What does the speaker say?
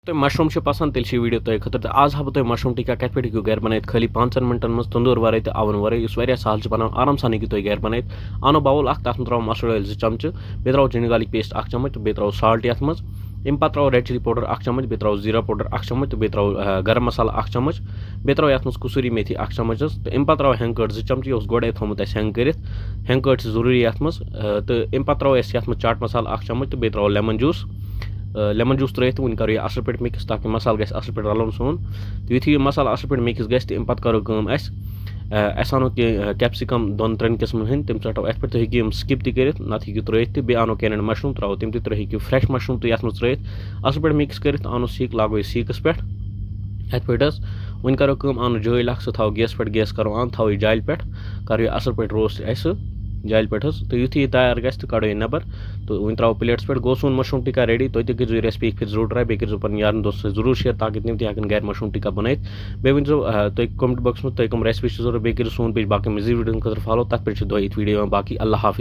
तो मशरूम पसंद तेल वीडियो तुम खतर तो आज हाबो तुम मशरूम टिक्का कत पे हूँ घर बन खाली 5 मिनटन मज तंदूर वर तो अवन वर सहल बना आराम सान हूँ तुम घर बन आनो बाउल तथ त्रो मस्टर्ड ऑयल 2 चमच बे त्रो जिंजर गार्लिक पेस्ट 1 चमच बे त्रो साल्ट ये मज अमे पे त्रो रेड चिली पाउडर 1 चमच बे त्रो जीरा पाउडर 1 चमच तो बे त्रो गरम मसाला 1 चमच बे त्रो ये कसूरी मेथी 1 चमच तो अमे पे त्रो हेंग कट 2 चमच यह गोड़े थोमुत हेंग कर हेंग कट जरूरी ये मज तो अमे पे त्रो ये चाट मसाला 1 चमच तो बे त्रो लेमन जूस त्रित वन करो यह असल पे मिक्स ताकि मसाल गस असल पे रलन सोन तो युथ यह मसाला असल पे मिक्स गस तो अमे पे करो अनो कैप्सिकम 2-3 किस्म हंद तम षटो अत पे तुम स्किप कर नत हूँ त्रित बे आनो कैनन मशरूम त्रो तम तू फ्रेश मशरूम तो ये त्रित असल पे मिक्स कर आनो सीक लागो यह सीकस पे अत पे वन करो आनो जाल सह थो गैस पे गैस करो आन थो यह जाल पे करो यह असल पे रोस्ट जाल पे तो युथ यह तैयार गो कड़ो यह नबर तो वन त्रो प्लेट्स पे गो सोन मशरूम टिक्का रेडी तुम तक कर रेसिपी फिर जरूर ट्राई कर पे यार दोस्तों जरूर शेयर ताकि तम तक घर मशरूम टिक्का बन बे वन तुम कमेंट बॉक्स में तुम कम रेसिपी जरूर बे कर सोन पेज बाकी मजीद वीडियो खतर फॉलो तथ पे वीडियो बाकी अल्लाह हाफिज।